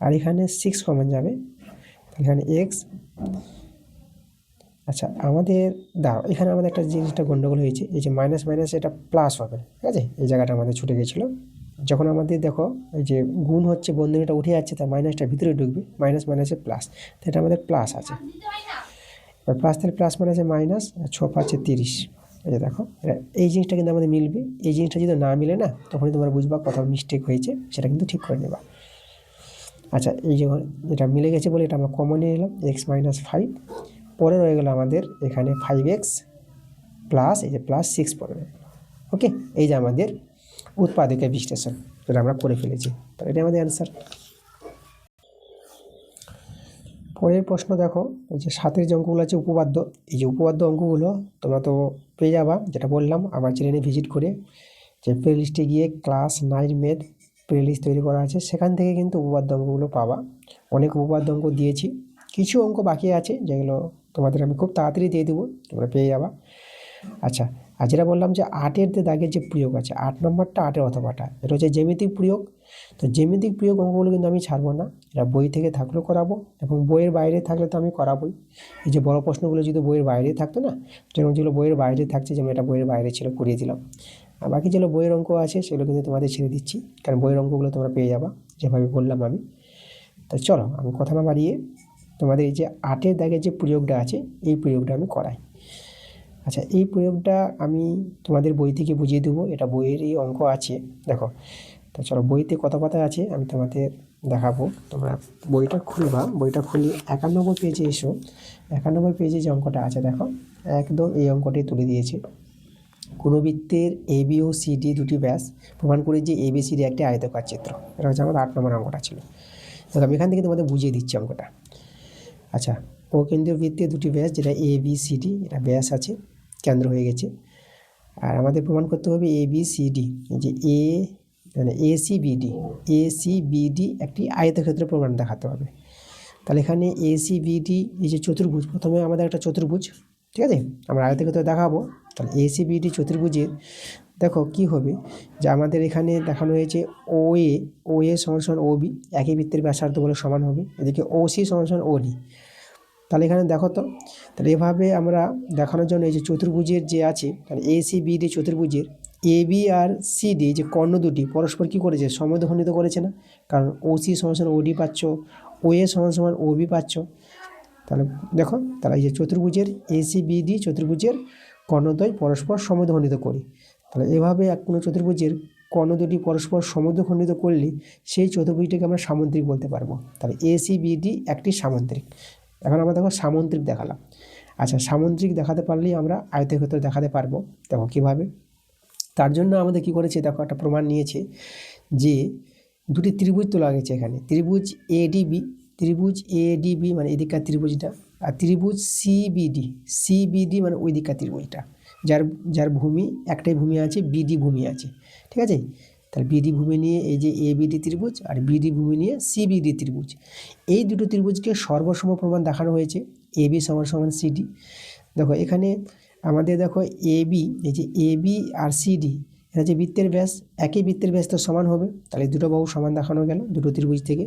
আর এখানে 6 কমন যাবে, এখানে x। আচ্ছা, আমাদের দাঁড়াও, এখানে আমাদের একটা জিনিসটা গন্ডগোল হয়েছে, এই যে মাইনাস মাইনাস এটা প্লাস হবে, ঠিক আছে, এই জায়গাটা আমাদের ছুটে গেছিলো। যখন আমাদের দেখো এই যে গুণ হচ্ছে, বন্ধনীটা উঠে যাচ্ছে, তার মাইনাসটা ভিতরে ঢুকবে, মাইনাস মাইনাসে প্লাস, তো এটা আমাদের প্লাস আছে। এবার প্লাস, তাহলে প্লাস মাইনাসে মাইনাস, 6 5 30। এই যে দেখো, এই জিনিসটা কিন্তু আমাদের মিলবে। এই জিনিসটা যদি না মিলে না, তখনই তোমরা বুঝবা কোথাও মিস্টেক হয়েছে, সেটা কিন্তু ঠিক করে নেবা। আচ্ছা, এই যে এটা মিলে গেছে বলে এটা আমরা কমন নিয়ে নিলাম, x - 5। পরে রয়ে গেল আমাদের এখানে 5x প্লাস, এই যে প্লাস 6 পরে রয়ে গেল। ওকে, এই যে আমাদের উৎপাদকের বিশ্লেষণ, যেটা আমরা করে ফেলেছি, তাহলে এটা আমাদের অ্যান্সার। পরের প্রশ্ন দেখো, এই যে 7-এর যে অঙ্কগুলো আছে উপপাদ্য, এই যে উপপাদ্য অঙ্কগুলো তোমরা তো পেয়ে যাবা, যেটা বললাম আমার চ্যানেলে ভিজিট করে, যে প্লে লিস্টে গিয়ে ক্লাস 9 ম্যাথ প্লে লিস্ট তৈরি করা আছে, সেখান থেকে কিন্তু উপপাদ্য অঙ্কগুলো পাবা। অনেক উপপাদ্য অঙ্ক দিয়েছি, কিছু অঙ্ক বাকি আছে যেগুলো তোমাদের আমি খুব তাড়াতাড়ি দিয়ে দেবো, তোমরা পেয়ে যাবা। আচ্ছা, আর যেটা বললাম যে 8-এর যে দাগের যে প্রয়োগ আছে, 8 নম্বরটা 8-এর অথবাটা, এটা হচ্ছে জ্যামিতিক প্রয়োগ। তো জ্যামিতিক প্রয়োগ অঙ্কগুলো কিন্তু আমি ছাড়বো না, এটা বই থেকে থাকলেও করাবো, এবং বইয়ের বাইরে থাকলে তো আমি করাবোই। এই যে বড় প্রশ্নগুলো যদি বইয়ের বাইরে থাকতো না, যেমন যেগুলো বইয়ের বাইরে থাকছে, যেমন এটা বইয়ের বাইরে ছিল, করিয়ে দিলাম। আর বাকি যেগুলো বইয়ের অঙ্ক আছে, সেগুলো কিন্তু তোমাদের ছেড়ে দিচ্ছি, কারণ বইয়ের অঙ্কগুলো তোমরা পেয়ে যাবা যেভাবে বললাম আমি। তো চলো, আমি কথা না বাড়িয়ে তোমাদের এই যে 8-এর দাগের যে প্রয়োগটা আছে এই প্রয়োগটা আমি করাই। আচ্ছা, এই প্রয়োগটা আমি তোমাদের বই থেকে বুঝিয়ে দেবো, এটা বইয়েরই অঙ্ক আছে। দেখো, তো চলো বইতে কত পাতা আছে আমি তোমাদের দেখাবো। তোমরা বইটা খুলবা, বইটা খুলে 91 পেজে এসো। 91 পেজে যে অঙ্কটা আছে দেখো, একদম এই অঙ্কটি তুলে দিয়েছে। কোনো বৃত্তের A B O C D দুটি ব্যাস প্রমাণ করে যে এ বি সি ডি একটি আয়তাকার চিত্র। এটা হচ্ছে আমাদের 8 নম্বর অঙ্কটা ছিল। দেখো আমি এখান থেকে তোমাদের বুঝিয়ে দিচ্ছি অঙ্কটা। আচ্ছা, ও কেন্দ্রীয় বৃত্তের দুটি ব্যাস, যেটা এ বি সি ডি, এটা ব্যাস আছে, কেন্দ্র হয়ে গেছে। আর আমাদের প্রমাণ করতে হবে এ বি সি ডি, যে এ মানে এ সি বি ডি একটি আয়তক্ষেত্র প্রমাণ দেখাতে হবে। তাহলে এখানে এ সি বি ডি এই যে চতুর্ভুজ, প্রথমে আমাদের একটা চতুর্ভুজ, ঠিক আছে, আমরা আয়তক্ষেত্র দেখাবো। তাহলে এ সি বি ডি চতুর্ভুজের দেখো কি হবে, যে আমাদের এখানে দেখানো হয়েছে ও এ সমান সমান ও বি, একই বৃত্তের ব্যাসার্ধ বলে সমান হবে। এদিকে ও সি সমান সমান ও ডি। তাহলে এখানে দেখো তো, তাহলে এভাবে আমরা দেখানোর জন্য এই যে চতুর্ভুজের যে আছে, তাহলে এ সি বি ডি চতুর্ভুজের A B R C D যে কর্ণ দুটি পরস্পর কী করেছে, সমদ্বিখণ্ডিত করেছে না? কারণ ও সি সমান সমান ও ডি পাচ্ছ, ও এ সমান সমান ও বি পাচ্ছ। তাহলে দেখো, তাহলে এই যে চতুর্ভুজের এ সি বি ডি চতুর্ভুজের কর্ণদ্বয় পরস্পর সমদ্বিখণ্ডিত করি। তাহলে এভাবে কোনো চতুর্ভুজের কর্ণ দুটি পরস্পর সমদ্বিখণ্ডিত করলে সেই চতুর্ভুজটিকে আমরা সামুদ্রিক বলতে পারবো। তাহলে এ সি বি ডি একটি সামুদ্রিক। এখন আমরা দেখো সামুদ্রিক দেখালাম। আচ্ছা, সামুদ্রিক দেখাতে পারলেই আমরা আয়তক্ষেত্র দেখাতে পারবো। দেখো কীভাবে, তার জন্য আমাদের কী করেছে, দেখো একটা প্রমাণ নিয়েছে যে দুটি ত্রিভুজ তোলা গেছে এখানে, ত্রিভুজ এডিবি মানে এদিককার ত্রিভুজটা, আর ত্রিভুজ সিবিডি মানে ওই দিককার ত্রিভুজটা, যার ভূমি একটাই ভূমি আছে, বিডি ভূমি আছে, ঠিক আছে। তাহলে বিডি ভূমি নিয়ে এই যে এবিডি ত্রিভুজ, আর বিডি ভূমি নিয়ে সিবিডি ত্রিভুজ, এই দুটো ত্রিভুজকে সর্বসম প্রমাণ দেখানো হয়েছে এবি সমান সমান সিডি। দেখো এখানে আমাদের দেখো এবি, এই যে এবি আর সিডি, এটা যে বৃত্তের ব্যাস, একই বৃত্তের ব্যাস তো সমান হবে, তাহলে দুটো বাহু সমান দেখানো গেল দুটো ত্রিভুজ থেকে।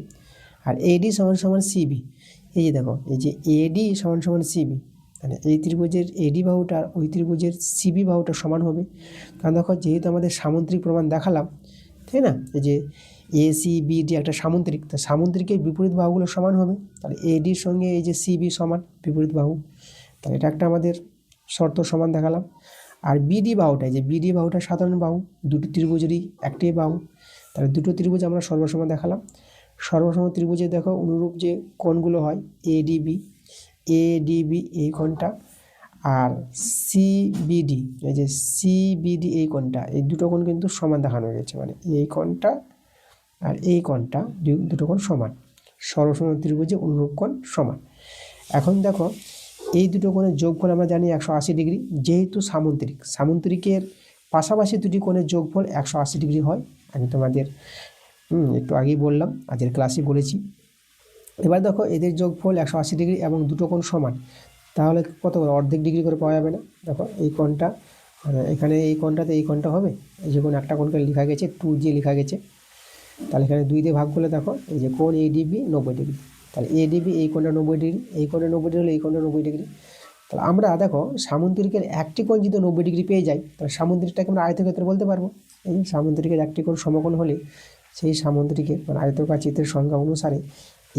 আর এডি সমান সমান সিবি, এই যে দেখো এই যে এডি সমান সমান সিবি, মানে এই ত্রিভুজের এডি বাহুটা ওই ত্রিভুজের সিবি বাহুটা সমান হবে। কারণ দেখো যেহেতু আমাদের সামুদ্রিক প্রমাণ দেখালাম, তাই না, এই যে এ সি বি ডি একটা সামুদ্রিক, তা সামুদ্রিকের বিপরীত বাহুগুলো সমান হবে। তাহলে এডির সঙ্গে এই যে সিবি সমান বিপরীত বাহু, তাহলে এটা একটা আমাদের শর্ত সমান দেখালাম। আর বিডি বাহুটা, যে বিডি বাহুটা সাধারণ বাহু, দুটো ত্রিভুজেরই একটি বাহু, তাহলে দুটো ত্রিভুজ আমরা সর্বসম দেখালাম। সর্বসম ত্রিভুজে দেখো অনুরূপ যে কোণগুলো হয় এডিবি এই কোণটা, আর সিবিডি এই যে সিবিডি এই কোণটা, এই দুটো কোণ কিন্তু সমান দেখানো হয়েছে, মানে এই কোণটা আর এই কোণটা দুটো কোণ সমান, সর্বসম ত্রিভুজে অনুরূপ কোণ সমান। এখন দেখো এই দুটো কোণের যোগফল আমরা জানি 180 ডিগ্রি, যেহেতু সামুদ্রিকের পাশাপাশি দুটি কোণের যোগফল 180 ডিগ্রি হয়। আমি তোমাদের একটু আগেই বললাম, আজকের ক্লাসে বলেছি। এবার দেখো এদের যোগফল 180 ডিগ্রি এবং দুটো কোণ সমান, তাহলে কত করে অর্ধেক ডিগ্রি করে পাওয়া যাবে না? দেখো এই কোণটা, এখানে এই কোণটাতে এই কোণটা হবে, এই যে কোণ একটা কোণকে লেখা গেছে 2 দিয়ে লেখা গেছে, তাহলে এখানে 2 দিয়ে ভাগ করলে দেখো এই যে কোণ এডিবি 90 ডিগ্রি, তাহলে এডিবি এই কোণটা 90 ডিগ্রি, এই কোণটা 90 ডিগ্রি হলে এই কোণটা 90 ডিগ্রি। তাহলে আমরা দেখো সামুদ্রিকের একটি কোণ যদি 90 ডিগ্রি পেয়ে যাই, তাহলে সামুদ্রিকটাকে আমরা আয়তক্ষেত্র বলতে পারবো। এই সামুদ্রিকের একটি কোণ সমকোণ হলে সেই সামুদ্রিকের মানে আয়তকার চিত্রের সংজ্ঞা অনুসারে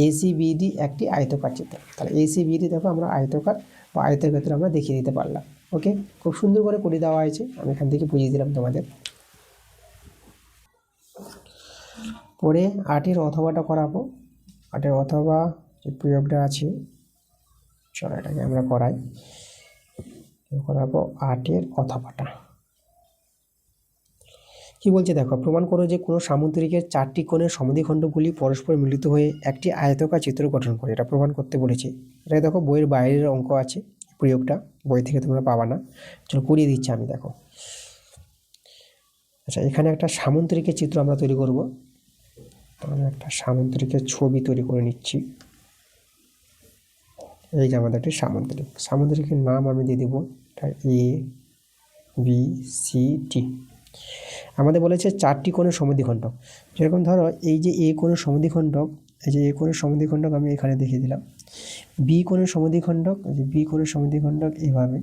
এসিবিডি একটি আয়তকার চিত্র। তাহলে এসিবিডি দেখো আমরা আয়তকার বা আয়তক্ষেত্র আমরা দেখিয়ে দিতে পারলাম। ওকে, খুব সুন্দর করে করে দেওয়া হয়েছে, আমি এখান থেকে বুঝিয়ে দিলাম তোমাদের। পরে 8-এর অথবাটা করাবো। 8-এর অথবা যে প্রয়োগটা আছে, চলো এটাকে আমরা করাবো 8-এর অথবাটা। কি বলছে দেখো, প্রমাণ করো যে কোনো সামুদ্রিকের 4টি কোণের সমদ্বিখণ্ডগুলি পরস্পর মিলিত হয়ে একটি আয়তকার চিত্র গঠন করে, এটা প্রমাণ করতে বলেছে। এটা দেখো বইয়ের বাইরের অঙ্ক আছে, প্রয়োগটা বই থেকে তোমরা পাবা না, চলো করিয়ে দিচ্ছি আমি। দেখো আচ্ছা, এখানে একটা সামুদ্রিকের চিত্র আমরা তৈরি করব। আমি একটা সামুদ্রিকের ছবি তৈরি করে নিচ্ছি। এই যে আমাদের একটি সামুদ্রিকের নাম আমি দিয়ে দেবো এটা এ বি সি ডি। আমাদের বলেছে 4টি কোণের সমদ্বিখণ্ডক, যেরকম ধরো এই যে এ কোণের সমদ্বিখণ্ডক, এই যে এ কোণের সমদ্বিখণ্ডক আমি এখানে দেখিয়ে দিলাম। বি কোণের সমদ্বিখণ্ডক, এই যে বি কোণের সমদ্বিখণ্ডক এইভাবে,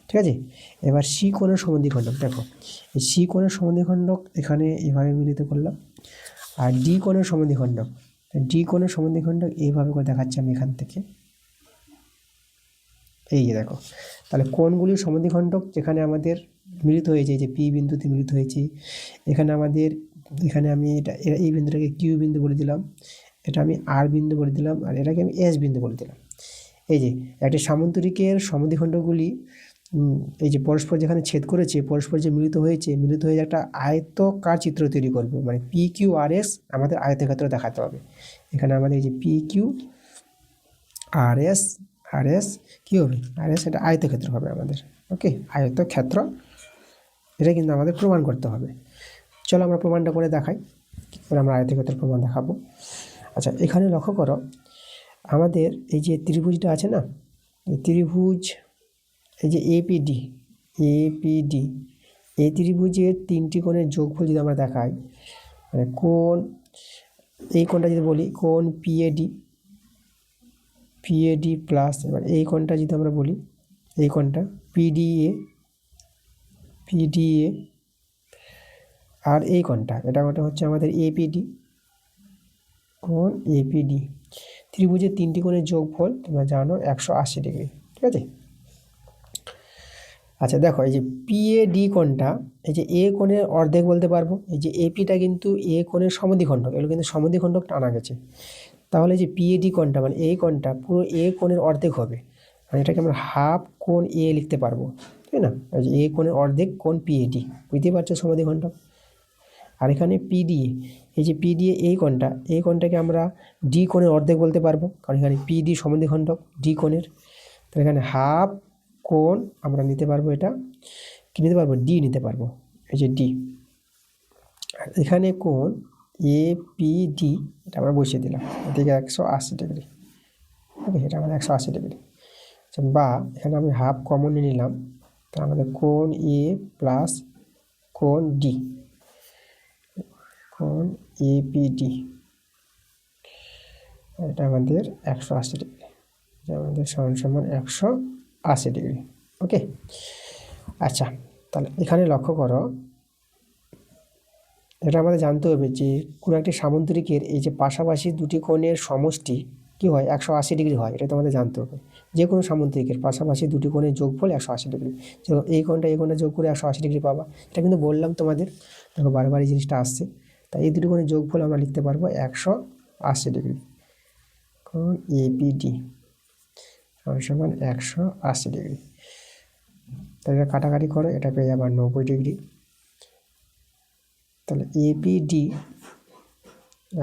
ঠিক আছে। এবার সি কোণের সমদ্বিখণ্ডক, দেখো এই সি কোণের সমদ্বিখণ্ডক এখানে এভাবে মিলিত করলাম। আর ডি কোণের সমদ্বিখণ্ডক, ডি কোণের সমদ্বিখণ্ডক এইভাবে করে দেখাচ্ছি আমি এখান থেকে, এই যে দেখো। তাহলে কোণগুলির সমদ্বিখণ্ডক যেখানে আমাদের মিলিত হয়েছে, এই যে পি বিন্দুতে মিলিত হয়েছে, এখানে আমি এটা এই বিন্দুটাকে কিউ বিন্দু বলে দিলাম, এটা আমি আর বিন্দু বলে দিলাম, আর এটাকে আমি এস বিন্দু বলে দিলাম। এই যে একটি সামান্তরিকের সমদ্বিখণ্ডকগুলি এই যে পরস্পর যেখানে ছেদ করেছে, পরস্পর যে মিলিত হয়ে একটা আয়তকার চিত্র তৈরি করবে, মানে পি কিউ আর এস আমাদের আয়তক্ষেত্র দেখাতে হবে। এখানে আমাদের এই যে পি কিউ আর এস কী হবে, আর এস এটা আয়তক্ষেত্র হবে আমাদের। ওকে, আয়তক্ষেত্র, এটা কিন্তু আমাদের প্রমাণ করতে হবে। চলো আমরা প্রমাণটা করে দেখাই, কী করে আমরা আয়তক্ষেত্রের প্রমাণ দেখাবো। আচ্ছা, এখানে লক্ষ্য করো, আমাদের এই যে ত্রিভুজটা আছে না, এই ত্রিভুজ, এই যে এপিডি, এই ত্রিভুজের 3টি কোণের যোগফল যদি আমরা দেখাই, মানে কোণ, এই কোণটা যদি বলি কোণ পিএডি প্লাস, এবার এই কোণটা যদি আমরা বলি, এই কোণটা পিডিএ, আর এই কোণটা, এটা হচ্ছে আমাদের এপিডি, কোণ এপিডি। ত্রিভুজের 3টি কোণের যোগফল তোমরা জানো 180 ডিগ্রি, ঠিক আছে। আচ্ছা দেখো, এই যে পিএডি কোণটা, এই যে এ কোণের অর্ধেক বলতে পারবো, এই যে এপিটা কিন্তু এ কোণের সমদ্বিখণ্ডক, এগুলো কিন্তু সমদ্বিখণ্ডক টানা গেছে। তাহলে যে পিএডি কোণটা, মানে এই কোণটা পুরো এ কোণের অর্ধেক হবে, মানে এটাকে আমরা হাফ কোণ এ লিখতে পারবো, তাই না। এই যে এ কোণের অর্ধেক কোণ পিএডি, বুঝতেই পারছো সমদ্বিখণ্ডক। আর এখানে পিডিএ, এই যে পিডিএ এই কোণটাকে আমরা ডি কোণের অর্ধেক বলতে পারবো, কারণ এখানে পিডি সমদ্বিখণ্ডক ডি কোণের। তো এখানে হাফ কোণ আমরা নিতে পারবো, এটা কি নিতে পারবো, ডি নিতে পারবো, এই যে ডি। আর এখানে কোণ এপিডি, এটা আমরা বসিয়ে দিলাম, এদিকে 180 ডিগ্রি। ওকে, এটা আমাদের 180 ডিগ্রি। আচ্ছা, বা এখানে আমি হাফ কমন নিয়ে নিলাম, তো আমাদের কোণ এ প্লাস কোণ ডি, কোণ এপিডি, এটা আমাদের 180 ডিগ্রি, এটা আমাদের সমান 180 ডিগ্রি। ওকে, আচ্ছা তাহলে এখানে লক্ষ্য করো, এটা আমাদের জানতে হবে যে কোনো একটি সামান্তরিকের এই যে পাশাপাশি দুটি কোণের সমষ্টি কী হয়, 180 ডিগ্রি হয়, এটা তোমাদের জানতে হবে। যে কোনো সামান্তরিকের পাশাপাশি দুটি কোণের যোগফল 180 ডিগ্রি, যেমন এই কোণটা যোগ করে 180 ডিগ্রি পাবা, এটা কিন্তু বললাম তোমাদের, দেখো বারবার এই জিনিসটা আসছে। তাই এই দুটি কোণের যোগফল আমরা লিখতে পারবো 180 ডিগ্রি, কোণ এপিডি সমান 180 ডিগ্রি। তাহলে এটা কাটাকাটি করো, এটা পেয়ে যাবার 90 ডিগ্রি। তাহলে এপিডি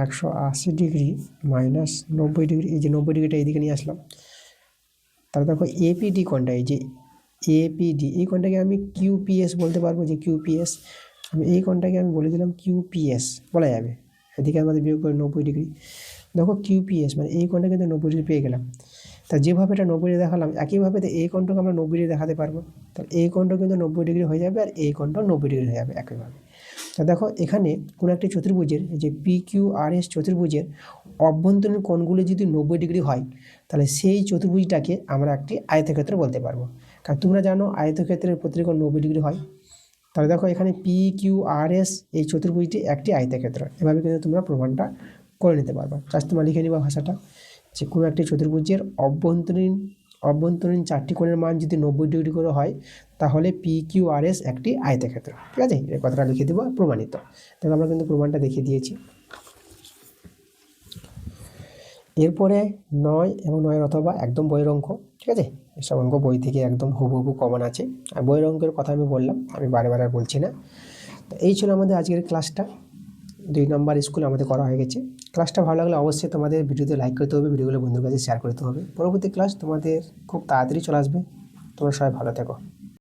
180 ডিগ্রি মাইনাস 90 ডিগ্রি, এই যে 90 ডিগ্রিটা এইদিকে নিয়ে আসলাম। তাহলে দেখো এপিডি কোণটা, এই যে এপিডি, এই কোণটাকে আমি কিউপিএস বলতে পারবো, যে কিউপিএস, আমি এই কোণটাকে আমি বলে দিলাম কিউপিএস বলা যাবে। এদিকে আমাদের বিয়োগ করে 90 ডিগ্রি, দেখো কিউপিএস মানে এই কোণটা কিন্তু 90 ডিগ্রি পেয়ে গেলাম। তা যেভাবে এটা 90 ডিগ্রি দেখালাম, একইভাবে এই কোণটাকে আমরা 90 ডিগ্রি দেখাতে পারবো। তাহলে এই কোণটা কিন্তু 90 ডিগ্রি হয়ে যাবে, আর এই কোণটাও 90 ডিগ্রি হয়ে যাবে একইভাবে। তা দেখো এখানে কোনো একটি চতুর্ভুজের, এই যে পিকিউআরএস চতুর্ভুজের অভ্যন্তরীণ কোণগুলি যদি 90 ডিগ্রি হয়, তাহলে সেই চতুর্ভুজটাকে আমরা একটি আয়তক্ষেত্র বলতে পারবো। কারণ তোমরা জানো আয়তক্ষেত্রের প্রতিটি কোণ 90 ডিগ্রি হয়। তাহলে দেখো এখানে পিকিউআরএস এই চতুর্ভুজটি একটি আয়তক্ষেত্র, এভাবে কিন্তু তোমরা প্রমাণটা করে নিতে পারবা। জাস্ট তোমরা লিখে নিবা ভাষাটা, যে কোনো একটি চতুর্ভুজের অভ্যন্তরীণ 4টি কোণের মান যদি 90 ডিগ্রি করে হয়, তাহলে পিকিউআরএস একটি আয়তক্ষেত্র। ঠিক আছে, এই কথাটা লিখে দেবো, প্রমাণিত। দেখো আমরা কিন্তু প্রমাণটা দেখিয়ে দিয়েছি। এরপরে 9 এবং 9 অথবা একদম বইয়ের অঙ্ক, ঠিক আছে, এসব অঙ্ক বই থেকে একদম হুবহু কমন আছে। আর বইয়ের অঙ্কের কথা আমি বললাম, আমি বারে আর বলছি না। তো এই ছিল আমাদের আজকের ক্লাসটা, 2 নম্বর স্কুল আমাদের করা হয়ে গেছে। ক্লাসটা ভালো লাগলে অবশ্যই তোমাদের ভিডিওতে লাইক করতে হবে, ভিডিওগুলো বন্ধুদের কাছে শেয়ার করতে হবে। পরবর্তী ক্লাস তোমাদের খুব তাড়াতাড়ি চলে আসবে। তোমরা সবাই ভালো থেকো।